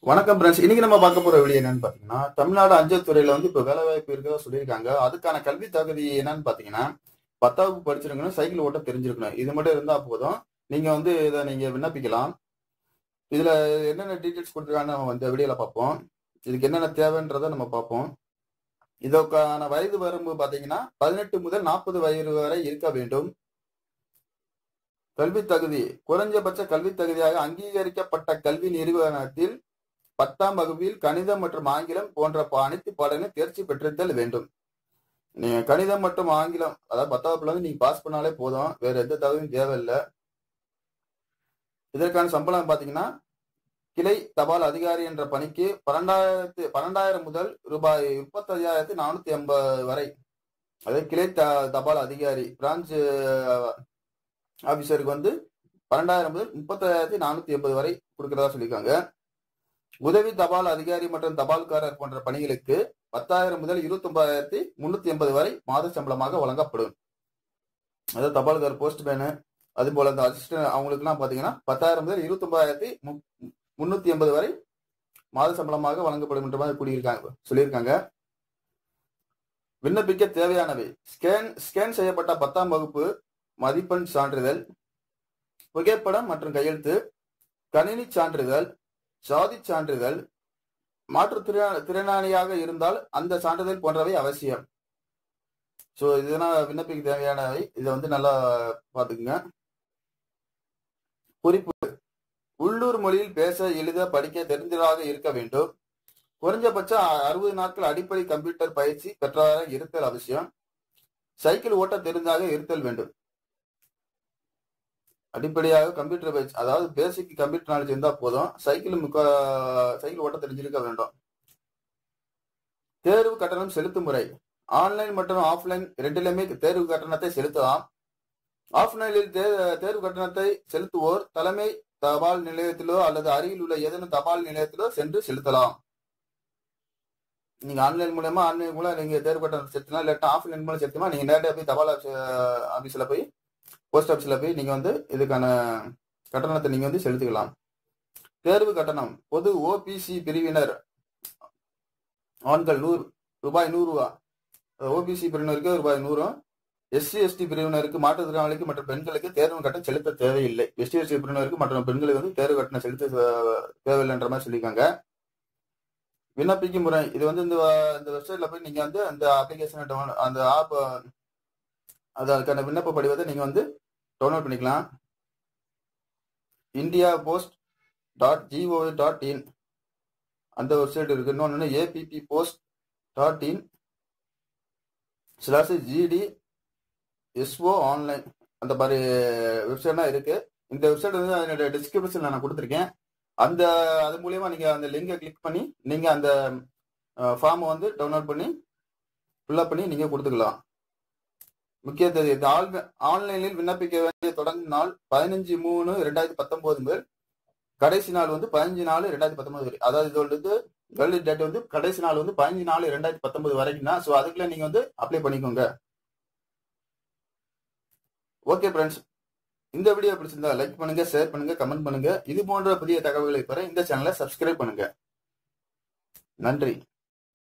வணக்கம் ஃப்ரெண்ட்ஸ். இன்னைக்கு நம்ம பார்க்க போற வீடியோ என்னன்னு பாத்தீங்கன்னா, தமிழ்நாடு அஞ்சல் துறையில இப்ப வேலை வாய்ப்பு இருக்கதா சொல்லியிருக்காங்க. அதுக்கான கல்வி தகுதி என்னன்னு பாத்தீங்கன்னா, 10வது படிச்சிருக்கணும், சைக்கிள் ஓட்ட தெரிஞ்சிருக்கணும். இது மட்டும் இருந்தா போதும். நீங்க இதை நீங்க விண்ணப்பிக்கலாம். இதுல என்னென்ன டீட்டெயில்ஸ் கொடுத்துருக்காங்கன்னு நம்ம இந்த வீடியோல பார்ப்போம். இதுக்கு என்னென்ன தேவைன்றதை நம்ம பார்ப்போம். இதற்கான வயது வரம்பு பாத்தீங்கன்னா 18 முதல் 40 வயது வரை இருக்க வேண்டும். கல்வி தகுதி குறைஞ்சபட்ச கல்வி தகுதியாக அங்கீகரிக்கப்பட்ட கல்வி நிறுவனத்தில் 10ஆம் வகுப்பில் கணிதம் மற்றும் ஆங்கிலம் போன்ற அனைத்து பாடங்களும் தேர்ச்சி பெற்றிருத்தல் வேண்டும். நீங்க கணிதம் மற்றும் ஆங்கிலம், அதாவது 10ஆம் வகுப்புல நீங்க பாஸ் பண்ணாலே போதும், வேற எந்த தகுதியும் தேவையில்லை. இதற்கான சம்பளம் பாத்தீங்கன்னா, கிளை தபால் அதிகாரி என்ற பணிக்கு 12,000 முதல் ரூபாய் 35,450 வரை. அதாவது கிளை தபால் அதிகாரி பிரான்ச் ஆபீசருக்கு 12,000 முதல் 30,480 வரை கொடுக்கறதா சொல்லியிருக்காங்க. உதவி தபால் அதிகாரி மற்றும் தபால்காரர் போன்ற பணிகளுக்கு 10,000 முதல் 29,380 வரை மாத சம்பளமாக வழங்கப்படும். அதாவது தபால்கார், போஸ்ட்மேனு, அது போல அந்த அசிஸ்டன்ட் அவங்களுக்கு எல்லாம் பாத்தீங்கன்னா 10,000 முதல் 29,380 வரை மாத சம்பளமாக வழங்கப்படும் என்ற மாதிரி சொல்லியிருக்காங்க. விண்ணப்பிக்க தேவையானவை: ஸ்கேன் செய்யப்பட்ட 10ஆம் வகுப்பு மதிப்பெண் சான்றிதழ், புகைப்படம் மற்றும் கையெழுத்து, கணினி சான்றிதழ், சாதி சான்றிதழ், மாற்றுத்திறனாளியாக இருந்தால் அந்த சான்றிதழ் போன்றவை அவசியம். சோ இதெல்லாம் விண்ணப்பிக்க தேவையானவை. இதை நல்லா பாத்துக்குங்க. குறிப்பு: உள்ளூர் மொழியில் பேச, எழுத, படிக்க தெரிந்ததாக இருக்க வேண்டும். குறைஞ்சபட்சம் 60 நாட்கள் அடிப்படை கம்ப்யூட்டர் பயிற்சி பெற்றதாக இருத்தல் அவசியம். சைக்கிள் ஓட்ட தெரிந்தாக இருத்தல் வேண்டும். அடிப்படையாக கம்ப்யூட்டர் பயிற்சி, அதாவது பேசிக் கம்ப்யூட்டர் நாலேஜ் இருந்தா போதும். சைக்கிள் ஓட்ட தெரிஞ்சிருக்க வேண்டும். தேர்வு கட்டணம் செலுத்தும் முறை: ஆன்லைன் மற்றும் ஆஃப்லைன் ரெண்டிலுமே தேர்வு கட்டணத்தை செலுத்தலாம். ஆஃப்லைனில் தேர்வு கட்டணத்தை செலுத்துவோர் தலைமை தபால் நிலையத்திலோ அல்லது அருகில் உள்ள ஏதேனும் தபால் நிலையத்திலோ சென்று செலுத்தலாம். நீங்க ஆன்லைன் மூலம் நீங்க தேர்வு கட்டணம் செலுத்தலாம். இல்லாட்டா ஆஃப்லைன் மூலம் செலுத்தலாம். நீங்க நேரடியாக போய் தபால் ஆபீஸ்ல போய், போஸ்ட் ஆபீஸ்ல போய் நீங்க இதுக்கான கட்டணத்தை நீங்க செலுத்திக்கலாம். தேர்வு கட்டணம்: பொது ஓபிசி பிரிவினர் ஆண்கள் ரூபாய் 100. ஓபிசி பிரிவினருக்கு ரூபாய் 100. எஸ்சி எஸ்டி பிரிவினருக்கு, மாற்றுத்திறனாளிக்கு மற்றும் பெண்களுக்கு தேர்வு கட்டணம் செலுத்த தேவையில்லை. எஸ்டி எஸ்டி பிரிவினருக்கு மற்றும் பெண்களுக்கு தேர்வு கட்டணம் செலுத்த தேவையில்லைன்ற மாதிரி சொல்லியிருக்காங்க. விண்ணப்பிக்கும் முறை: இது இந்த வெப்சைட்ல போய் நீங்க அந்த அப்ளிகேஷன், அந்த ஆப், அதற்கான விண்ணப்ப படிவத்தை நீங்க டவுன்லோட் பண்ணிக்கலாம். indiapost.gov.in அந்த வெப்சைட் இருக்கு. இன்னொன்னு apppost.in/gdsO ஆன்லைன் அந்த மாதிரி வெப்சைட்லாம் இருக்கு. இந்த வெப்சைட் அதனுடைய டிஸ்கிரிப்ஷன்ல நான் கொடுத்துருக்கேன். அது மூலியமா நீங்க அந்த லிங்கை கிளிக் பண்ணி நீங்க அந்த ஃபார்மை டவுன்லோட் பண்ணி ஃபில்அப் பண்ணி நீங்க கொடுத்துக்கலாம். முக்கிய தேதி: ஆன்லைனில் விண்ணப்பிக்க வேண்டிய தொடங்கும் நாள் 15/3/2019 முதல் கடைசி நாள் 15/4/2019 வரை. அதாவது இது வேலிட் டேட் கடைசி நாள் 15/4/2019 வரைக்கும் தான். ஸோ அதுக்குள்ள நீங்க அப்ளை பண்ணிக்கோங்க. ஓகே ஃப்ரெண்ட்ஸ், இந்த வீடியோ பிடிச்சிருந்தா லைக் பண்ணுங்க, ஷேர் பண்ணுங்க, கமெண்ட் பண்ணுங்க. இது போன்ற புதிய தகவல்களை பெற இந்த சேனலை சப்ஸ்கிரைப் பண்ணுங்க. நன்றி.